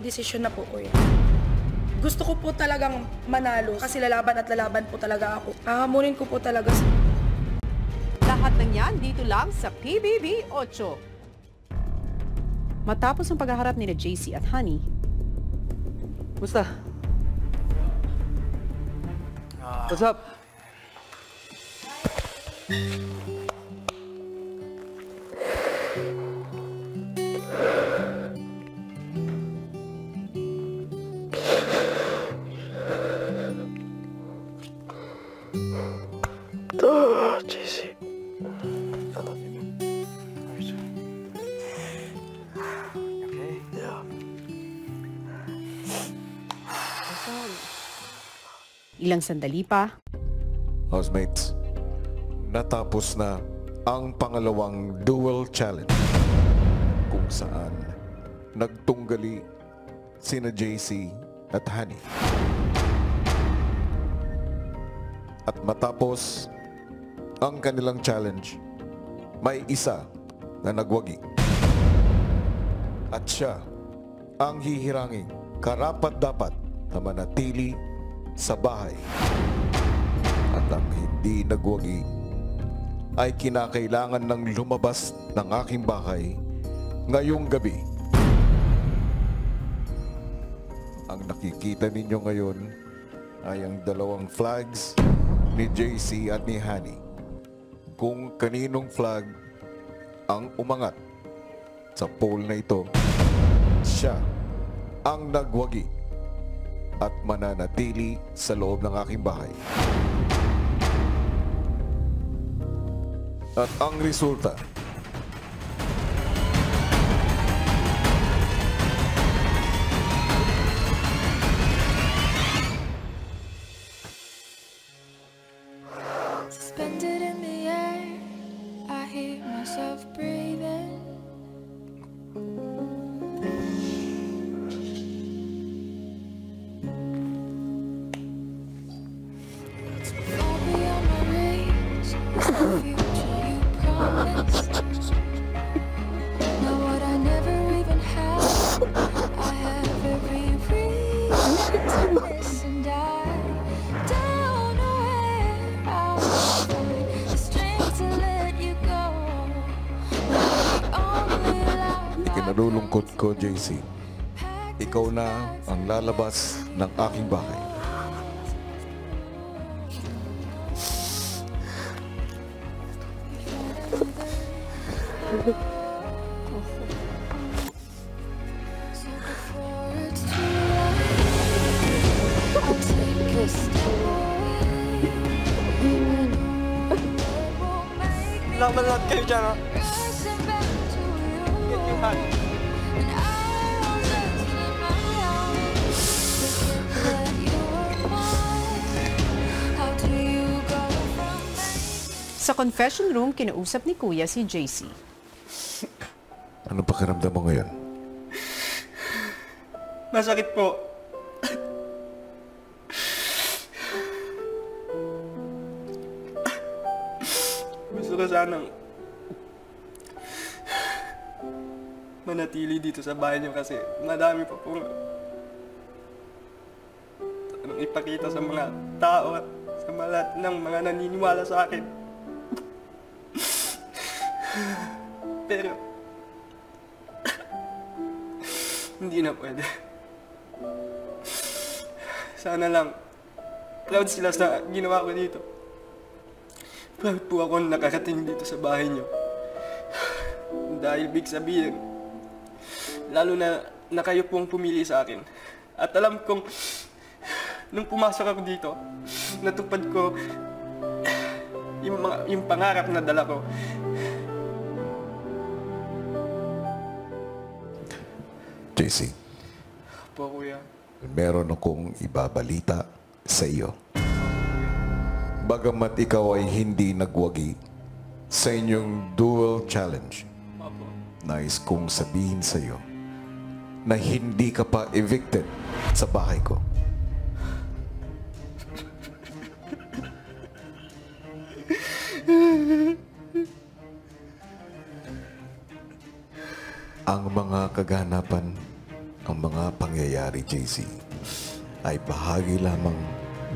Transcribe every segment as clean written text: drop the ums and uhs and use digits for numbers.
Desisyon na po, kuya. Gusto ko po talagang manalo kasi lalaban at lalaban po talaga ako. Hahamunin ko po talaga. Lahat ng yan dito lang sa PBB 8. Matapos ang paghaharap ni JC at Honey, Musta? What's up? JC. I love you, man. Okay. Yeah. ilang sandali pa, Housemates, natapos na ang pangalawang duel challenge kung saan nagtunggali sina JC at Honey. At matapos ang kanilang challenge, may isa na nagwagi. At siya ang hihiranging karapat-dapat na manatili sa bahay. At ang hindi nagwagi ay kinakailangan ng lumabas ng aking bahay ngayong gabi. Ang nakikita ninyo ngayon ay ang dalawang flags ni JC at ni Honey. Kung kaninong flag ang umangat sa pole na ito, siya ang nagwagi at mananatili sa loob ng aking bahay. At ang resulta, Suspended in the air, I hear myself breathing. Far beyond my reach is the future you promised. Now what I never even had, I have every reason to miss, and I don't know where I'll find the strength to let you go. Only love ikinalulungkot ko, JC. Ikaw na ang lalabas ng aking bahay. So before it's too late, I'll take a step away. I know it won't make me Laban lahat kayo dyan, ha? rushing back to you. Get you high. And I will just in my arms that you were mine. How do you go from there? sa confession room, kinausap ni Kuya si JC. Ano pakiramdam mo ngayon? Masakit po. Gusto ko sanang manatili dito sa bahay niyo kasi madami pa pong ipakita sa mga tao at sa lahat ng mga naniniwala sa akin. Pero hindi na pwede. Sana lang proud sila sa ginawa ko dito. Proud po ako na nakarating dito sa bahay niyo. Dahil big sabihin, lalo na kayo pong pumili sa akin. At alam kong nung pumasok ako dito, natupad ko yung pangarap na dala ko. JC, Po, kuya. meron akong ibabalita sa iyo. Bagamat ikaw ay hindi nagwagi sa inyong duel challenge, Opo. nais kong sabihin sa iyo na hindi ka pa evicted sa bahay ko. Ang mga kaganapan ang mga pangyayari, JC, ay bahagi lamang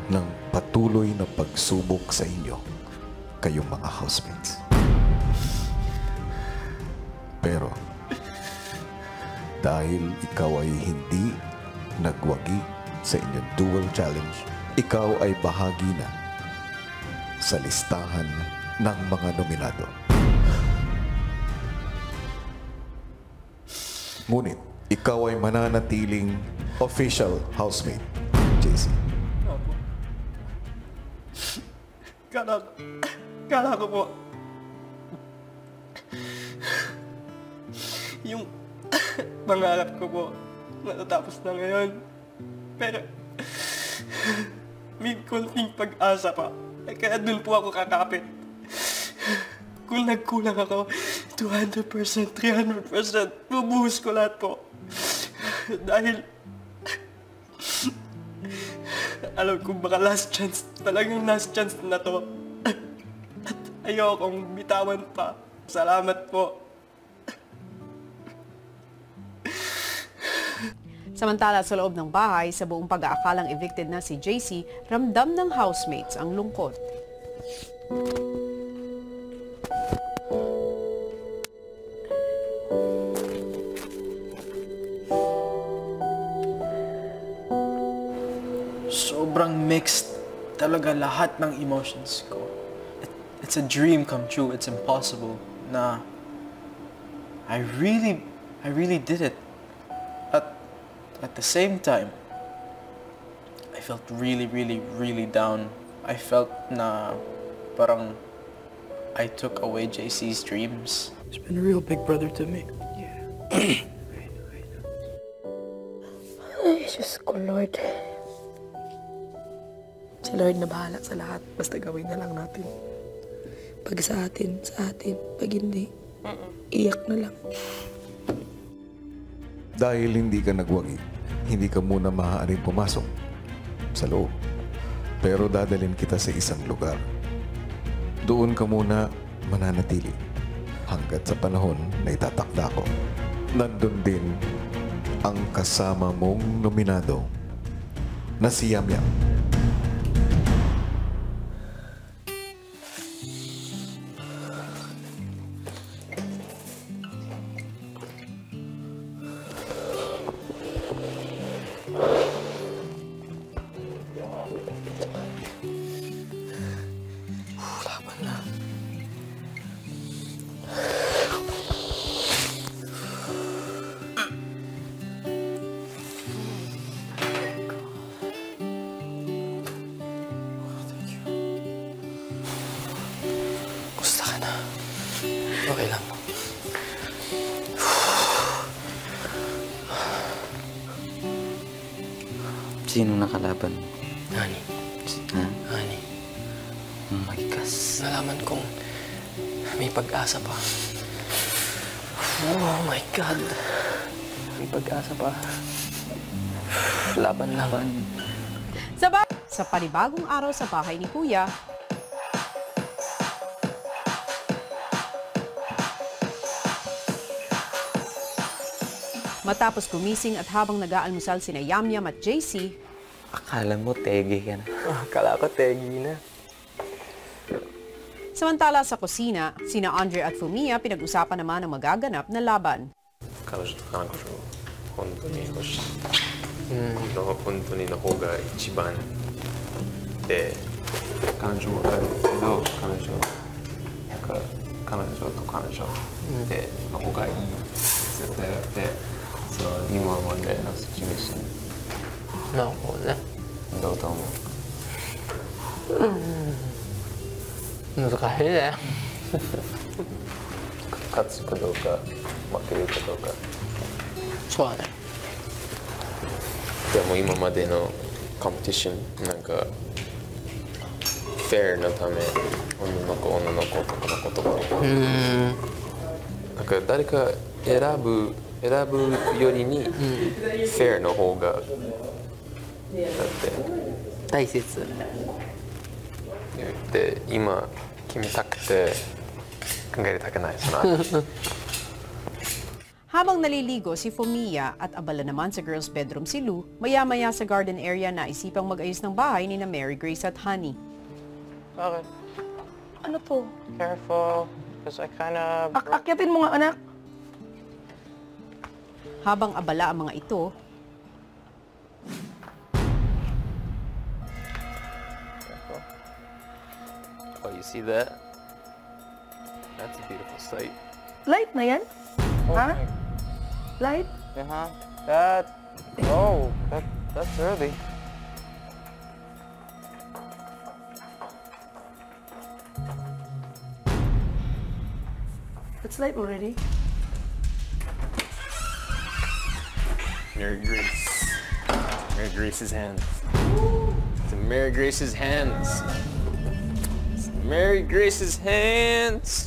ng patuloy na pagsubok sa inyo, kayong mga housemates. Pero, dahil ikaw ay hindi nagwagi sa inyong dual challenge, ikaw ay bahagi na sa listahan ng mga nominado. Ngunit, ikaw ay mananatiling official housemate, JC. Opo. Kala ko po, yung pangarap ko po, natatapos na ngayon. Pero, may konting pag-asa pa. Kaya dun po ako kakapit. Kung nagkulang ako, 200%, 300%, bubuhos ko lahat po. Dahil, alam ko baka last chance, talagang last chance na to. At ayokong bitawan pa. Salamat po. Samantala sa loob ng bahay, sa buong pag-aakalang evicted na si JC, ramdam ng housemates ang lungkot. Sobrang mixed talaga lahat ng emotions ko. It's a dream come true. It's impossible na I really did it. At the same time, I felt really down. I felt na parang I took away JC's dreams. He's been a real big brother to me. Ay, Diyos ko, Lord. Si Lord na bahala sa lahat. Basta gawin na lang natin. Pag sa atin. Pag hindi, iyak na lang. Dahil hindi ka nagwagi, hindi ka muna maaaring pumasok sa loob. Pero dadalhin kita sa isang lugar. Doon ka muna mananatili hanggat sa panahon na itatakda ko. Nandun din ang kasama mong nominado na si Yamyam. Gusto ka na. Okay lang. Sino nakalaban mo? Honey. Ha? Honey. Magikas. Nalaman kong may pag-asa pa. Oh my God. May pag-asa pa. Laban. Sa panibagong araw sa bahay ni Kuya, matapos gumising at habang nag-aalmusal sina Yamyam at JC, Akala mo tege ka na. Akala ko tegi na. samantala sa kusina, sina Andre at Fumiya pinag-usapan naman ang magaganap na laban. 彼女と彼女本当に欲しい、本当にの方が一番で彼女もあるけど彼女と彼女での方がいい絶対だってその今までのシチュエーションなるほどね。どうと思う難しいね。勝つかどうか負けるかどうかそうだね。でも今までのコンペティションなんかフェアのため女の子男の子とかなんか誰か選ぶよりにフェアの方がだって大切。で今決めたくて考えたくないその後 Habang naliligo si Fumiya at abala naman sa girls' bedroom si Lou, maya-maya sa garden area na isipang mag-ayos ng bahay ni na Mary Grace at Honey. Okay. Ano to? Careful. Because I kinda... Akyatin mo nga, anak. Habang abala ang mga ito, Oh, you see that? That's a beautiful sight. Light na yan? Ha? Light? Uh-huh. That... Oh, that's early. It's light already. Mary Grace. Mary Grace's hands. It's in Mary Grace's hands. It's in Mary Grace's hands.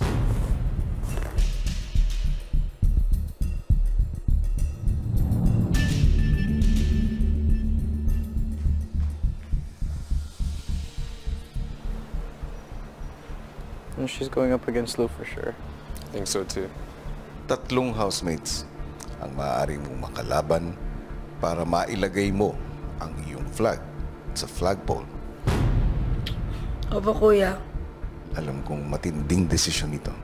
And she's going up against Lou for sure. I think so too. Tatlong housemates ang maaari mong makalaban para mailagay mo ang iyong flag sa flagpole. Opo, kuya. Alam kong matinding desisyon ito.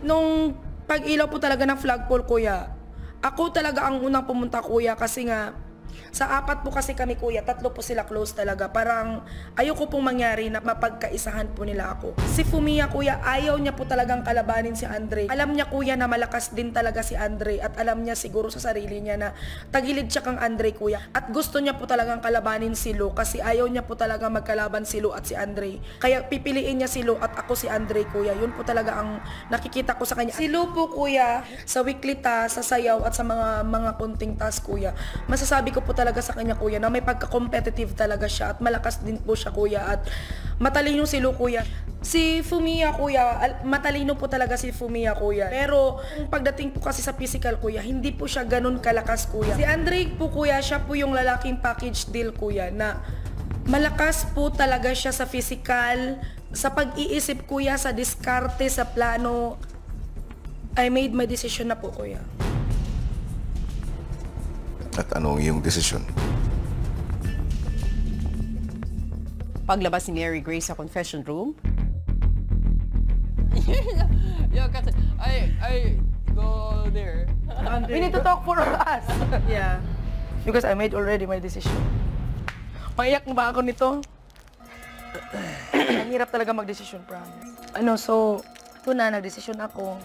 Nung pag-ilaw po talaga ng flagpole, kuya, ako talaga ang unang pumunta, kuya, kasi nga, sa 4 po kasi kami, kuya, 3 po sila close talaga. Parang ayoko pong mangyari na mapagkaisahan po nila ako. Si Fumiya, kuya, ayaw niya po talagang kalabanin si Andre. Alam niya, kuya, na malakas din talaga si Andre at alam niya siguro sa sarili niya na tagilid siya kang Andre, kuya. At gusto niya po talagang kalabanin si Lou kasi ayaw niya po talaga magkalaban si Lou at si Andre. Kaya pipiliin niya si Lou at ako si Andre, kuya. Yun po talaga ang nakikita ko sa kanya. Si Lou po, kuya, sa weekly task, sa sayaw at sa mga kunting task, kuya, masasabi ko po talaga sa kanya, kuya, na may pagka-competitive talaga siya at malakas din po siya, kuya, at matalino si Lou, kuya. Si Fumiya, kuya, matalino po talaga si Fumiya, kuya. Pero pagdating po kasi sa physical, kuya, hindi po siya ganun kalakas, kuya. Si Andre po, kuya, siya po yung lalaking package deal, kuya, na malakas po talaga siya sa physical, sa pag-iisip, kuya, sa diskarte, sa plano. I made my decision na po, kuya. At anong iyong desisyon? paglabas ni Mary Grace sa confession room, Yeah, kasi I go there. We need to talk for us. Yeah. Because I made already my decision. Maiyak na ba ako nito? Ang hirap talaga mag-decision, promise. So, ito na, nag-decision ako.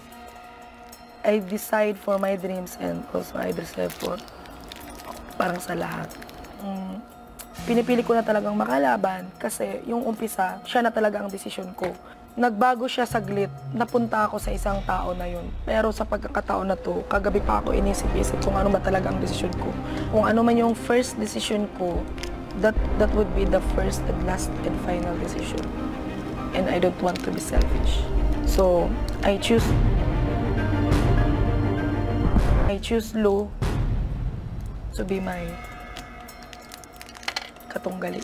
I decide for my dreams and also I decide for parang sa lahat. Pinipili ko na talagang makalaban kasi yung umpisa, siya na talaga ang decision ko. Nagbago siya saglit, napunta ako sa isang tao na yun. Pero sa pagkakataon na to, kagabi pa ako inisip-isip kung ano ba talaga ang decision ko. Kung ano man yung first decision ko, that would be the first and last and final decision. And I don't want to be selfish. So, I choose Lou to be my katunggali.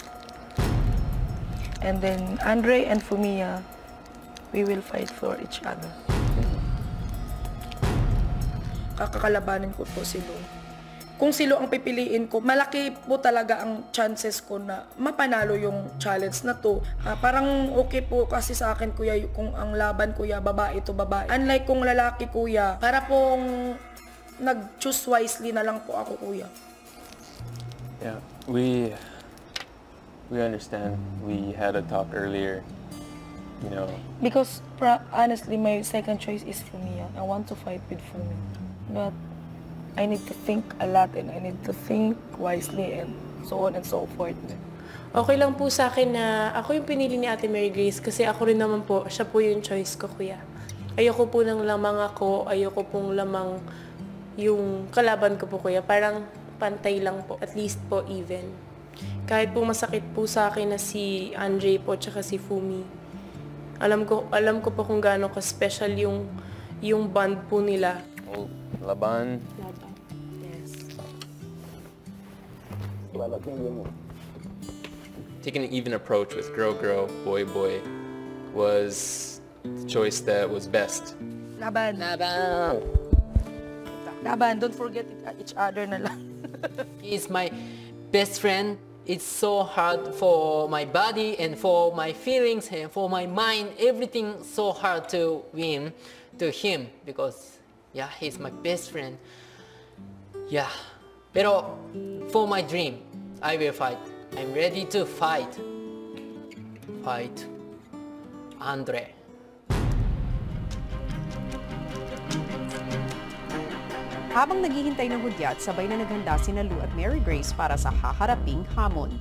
And then Andre and Fumiya, we will fight for each other. Kakakalabanin ko po si Lou. Kung si Lou ang pipiliin ko, malaki po talaga ang chances ko na mapanalo yung challenge na to. Parang okay po kasi sa akin, kuya, kung ang laban, kuya, babae to babae. Unlike kung lalaki, kuya, para pong nag-choose wisely na lang po ako, kuya. Yeah, we understand. We had a talk earlier, you know. Because honestly, my second choice is Fumiya. I want to fight with Fumiya. But I need to think a lot and I need to think wisely and so on and so forth. Okay lang po sa akin na ako yung pinili ni Ate Mary Grace kasi ako rin naman po, siya po yung choice ko, kuya. Ayoko po ng lamang ako, ayoko pong lamang yung kalaban ko po, kuya. Parang pantay lang po, at least po even. Kahit po masakit po sa akin na si Andre po tsaka si Fumi. Alam ko po kung gaano ka-special yung bond po nila. Oh, laban. Yes. Taking an even approach with girl, boy was the choice that was best. Laban. Laban. Laban. Don't forget each other na lang. He's my best friend. It's so hard for my body and for my feelings and for my mind. Everything so hard to win to him because, yeah, he's my best friend. Yeah. Pero for my dream, I will fight. I'm ready to fight. Fight. Andre. Habang naghihintay ng hudyat, sabay na naghanda sina Lou at Mary Grace para sa haharaping hamon.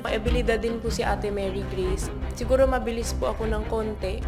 May abilidad din po si Ate Mary Grace. Siguro mabilis po ako ng konti,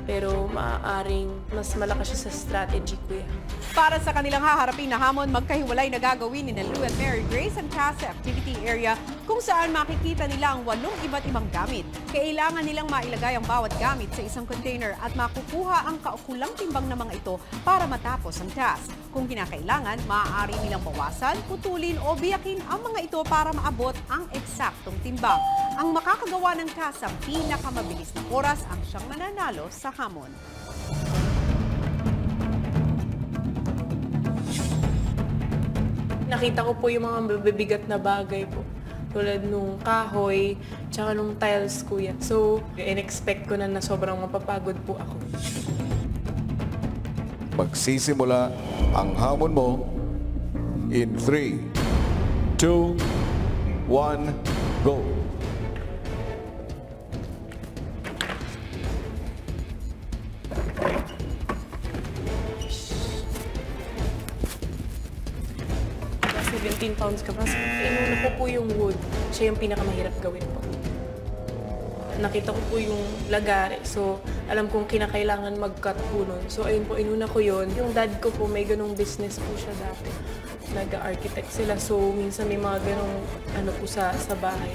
pero maaaring mas malakas siya sa strategy, kuya. Para sa kanilang haharaping na hamon, magkahiwalay na gagawin ni Lou at Mary Grace ang CASA activity area kung saan makikita nila ang 8 iba't ibang gamit. Kailangan nilang mailagay ang bawat gamit sa isang container at makukuha ang kaukulang timbang ng mga ito para matapos ang task. Kung kinakailangan, maaari nilang bawasan, putulin o biyakin ang mga ito para maabot ang eksaktong timbang. Ang makakagawa ng CASA pinakamabilis na oras ang siyang mananalo sa hamon. Nakita ko po yung mga mabibigat na bagay po. Tulad nung kahoy, tsaka nung tiles, kuya. So, in-expect ko na sobrang mapapagod po ako. Magsisimula ang hamon mo in 3, 2, 1, go! Kasi 17 pounds ka pa. Inuna ko po yung wood. Siya yung pinakamahirap gawin po. Nakita ko po yung lagare. So, alam kong kinakailangan mag-cut po nun. So, ayun po, inuna ko yun. Yung dad ko po, may ganong business po siya dati. Nag-architect sila. So, minsan may mga ganong ano po sa bahay.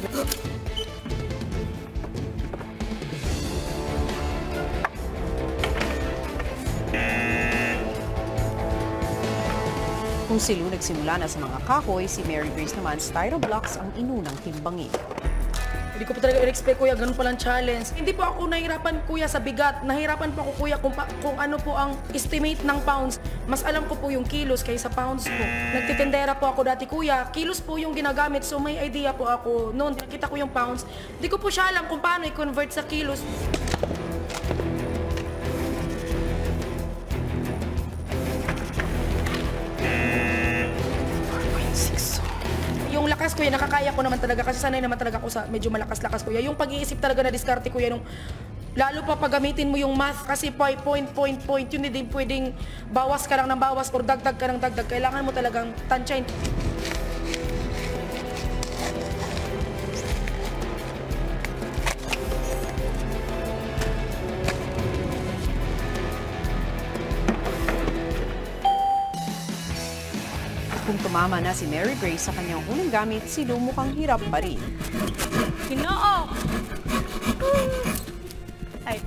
Kung si Lou nagsimula na sa mga kahoy, si Mary Grace naman styroblocks ang inunang timbangin. Hindi ko po talaga in-expect, kuya, ganun palang challenge. Hindi po ako nahirapan, kuya, sa bigat. Nahirapan po ako, kuya, kung ano po ang estimate ng pounds. Mas alam ko po yung kilos kaysa pounds po. Nagtitendera po ako dati, kuya. Kilos po yung ginagamit, so may idea po ako. Noon, nakita ko yung pounds. Hindi ko po siya alam kung paano i-convert sa kilos. Yung lakas, kuya, nakakaya ko naman talaga kasi sanay naman talaga ako sa medyo malakas-lakas, kuya. Yung pag-iisip talaga na diskarte, kuya, nung lalo pa paggamitin mo yung math kasi point, yun hindi pwedeng bawas ka lang ng bawas or dagdag ka ng dagdag. Kailangan mo talagang tansyahin. Kung tumama na si Mary Grace sa kanyang unang gamit, si Lou mukhang hirap pa rin. Ginoo! Ay.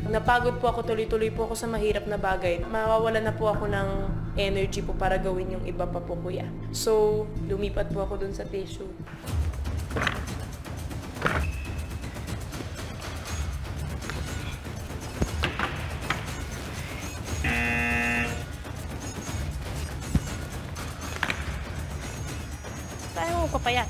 Napagod po ako, tuloy-tuloy po ako sa mahirap na bagay. Mawawala na po ako ng energy po para gawin yung iba pa po, kuya. So, lumipat po ako dun sa tissue. Tayo ko papayat.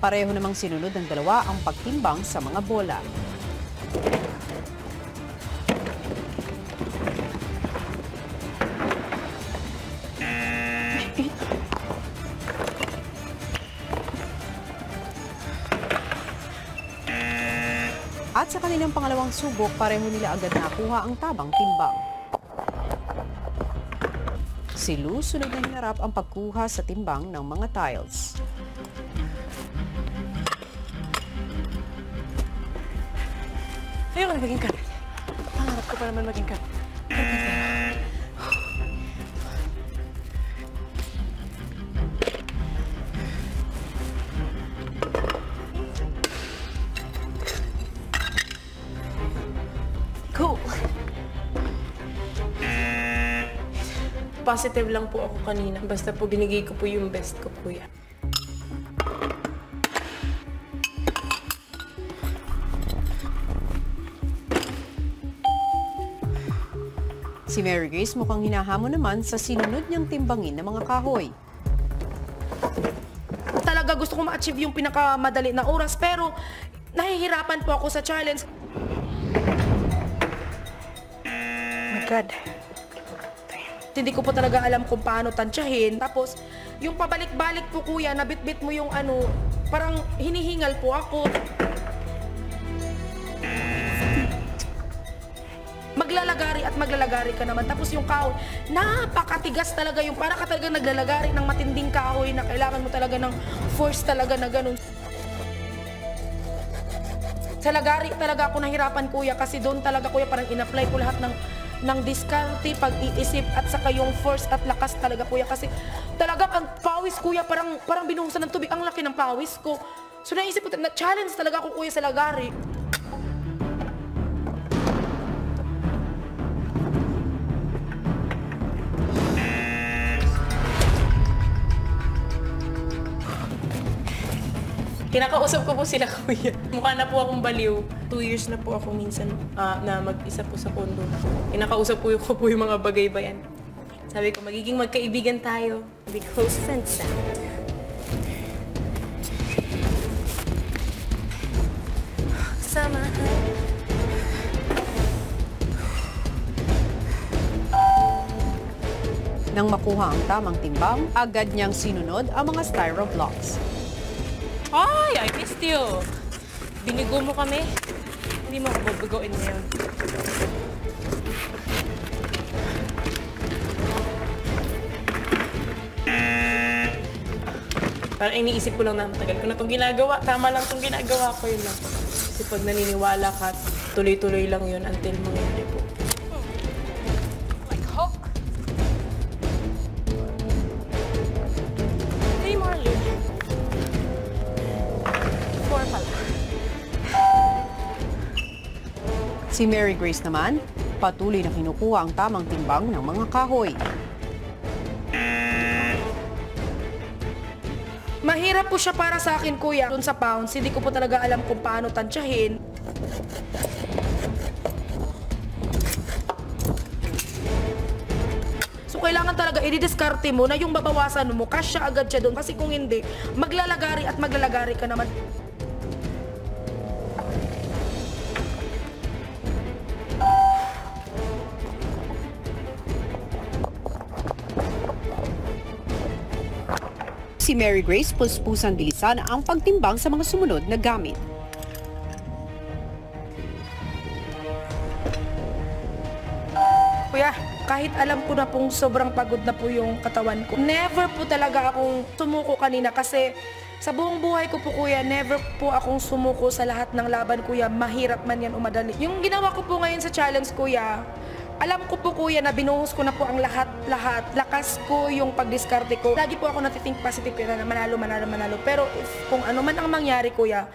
Pareho namang sinunod ng dalawa ang pagtimbang sa mga bola. At sa kanilang pangalawang subok, pareho nila agad nakuha ang tabang timbang. Si Lou sunod na hinarap ang pagkuha sa timbang ng mga tiles. Ayoko na maging cut. Pangarap ko pa naman maging cut. Go! Positive lang po ako kanina. Basta po binigay ko po yung best ko, kuya. Si Mary Grace mukhang hinahamon naman sa sinunod niyang timbangin ng mga kahoy. Talaga gusto ko ma-achieve yung pinakamadali na oras, pero nahihirapan po ako sa challenge. Oh my God. Hindi ko po talaga alam kung paano tansyahin. Tapos, yung pabalik-balik po kuya, nabitbit mo yung ano, parang hinihingal po ako. Maglalagari at maglalagari ka naman. Tapos yung kahoy, napakatigas talaga yung para ka talaga naglalagari ng matinding kahoy na kailangan mo talaga ng force talaga na ganun. Sa lagari talaga ako nahirapan kuya kasi doon talaga kuya parang in-apply ko lahat ng diskarte, pag-iisip at saka yung force at lakas talaga kuya kasi talaga ang pawis kuya parang binuhusan ng tubig, ang laki ng pawis ko. So naisip ko, na-challenge talaga ako kuya sa lagari. Kinakausap ko po sila, kuya. Mukha na po akong baliw. 2 years na po ako minsan na mag-isa po sa kondo. Kinakausap ko po yung mga bagay ba yan. Sabi ko, magiging magkaibigan tayo. Be close friends na. Sama. Nang makuha ang tamang timbang, agad niyang sinunod ang mga styro blocks. Ay, I missed you. Binigo mo kami. Hindi mo ako babagoin ngayon. Parang iniisip ko lang na matagal ko na itong ginagawa. Tama lang itong ginagawa ko, yun lang. Kasi pag naniniwala ka, tuloy-tuloy lang yun until mangyari po. Like hook. Hey, Marley. Si Mary Grace naman, patuloy na kinukuha ang tamang timbang ng mga kahoy. Mahirap po siya para sa akin kuya. Doon sa pounds, hindi ko po talaga alam kung paano tansyahin. So kailangan talaga i-diskarte mo na yung babawasan mo, kasya agad siya doon. Kasi kung hindi, maglalagari at maglalagari ka naman. Si Mary Grace puspusan bilisan ang pagtimbang sa mga sumunod na gamit. Kuya, kahit alam ko na pong sobrang pagod na po yung katawan ko, never po talaga akong sumuko kanina kasi sa buong buhay ko po kuya, never po akong sumuko sa lahat ng laban kuya, mahirap man yan o madali. Yung ginawa ko po ngayon sa challenge kuya, alam ko po kuya na binuhos ko na po ang lahat. Lakas ko yung pagdiskarte ko. Lagi po ako natithink positive na manalo. Pero if kung ano man ang mangyari kuya,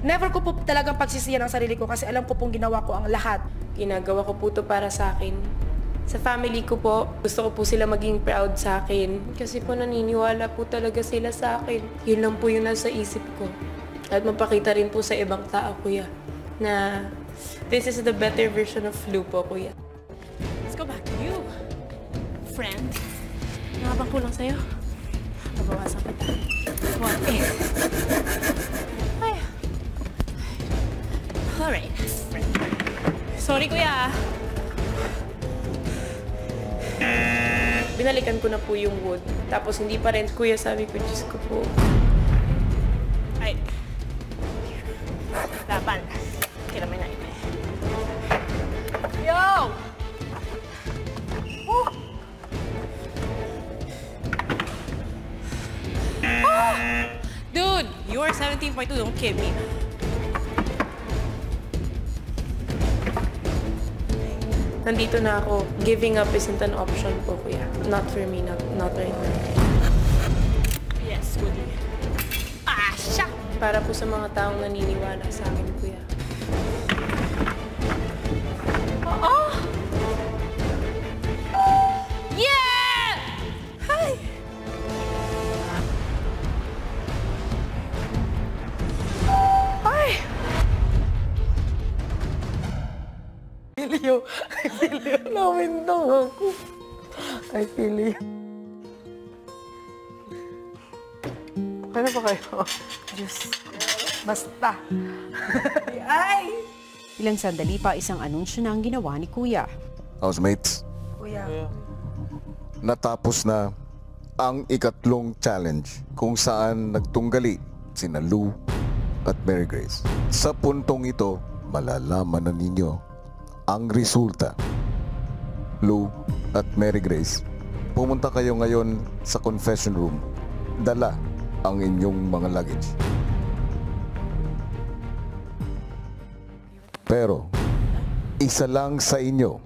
never ko po talagang pagsisiyan ang sarili ko kasi alam ko pong ginawa ko ang lahat. Ginagawa ko po ito para sa akin. Sa family ko po, gusto ko po sila maging proud sa akin. Kasi po naniniwala po talaga sila sa akin. Yun lang po yung nasa isip ko. At mapakita rin po sa ibang tao kuya na this is the better version of Lou po kuya. Let's go back to you, friend. Nakabang kulang sa'yo. Mabawasan kita. 1, 8. Ay. Alright. Sorry, kuya. Binalikan ko na po yung wood. Tapos hindi pa rin, kuya, sabi ko, Diyos ko po. Ay. Laban. Kiramay na ito. Yo! Dude, you are 17.2. Don't kid me. Nandito na ako. Giving up isn't an option po, kuya. Not for me, not right now. Yes, Woody. Ah, siya! Para po sa mga taong naniniwala sa akin, kuya. feel you. I feel you. Nawindang ako. I feel you. Kaya ba kayo? Diyos. Basta. Ay! Ilang sandali pa, isang anunsyo na ang ginawa ni Kuya. Housemates, Kuya. natapos na ang ikatlong challenge kung saan nagtunggali sina Lou at Mary Grace. Sa puntong ito, malalaman na ninyo ang resulta. Lou at Mary Grace, pumunta kayo ngayon sa confession room. Dala ang inyong mga luggage. Pero, isa lang sa inyo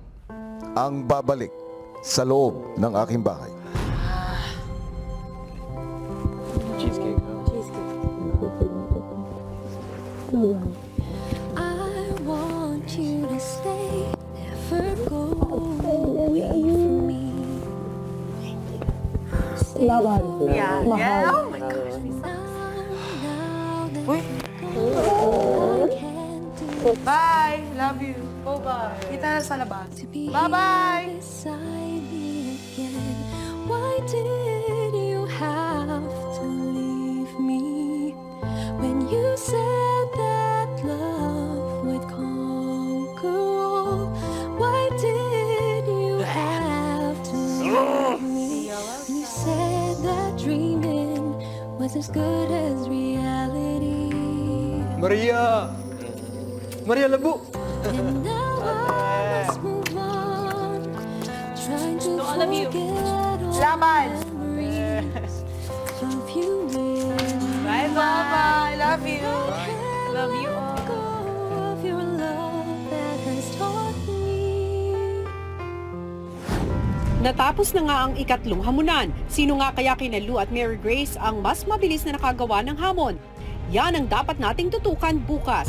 ang babalik sa loob ng aking bahay. Cheesecake. I want you to stay, never go away from me. Yeah. Yeah. Oh my gosh. Uy. Bye. Love you. Bye-bye. Kita na sa labas. Bye-bye. Why did you have to leave me when you said that love would conquer all? Why did you have to leave me when you said that dreaming was as good as reality? Maria! Maria Labo! And now I must move on, trying to forget all Laban. memories of you. Bye bye. Love you. Love you all. Go of your love that has taught me. Natapos na nga ang ikatlong hamunan. Sino nga kaya kina Lou at Mary Grace ang mas mabilis na nakagawa ng hamon? Yan ang dapat nating tutukan bukas.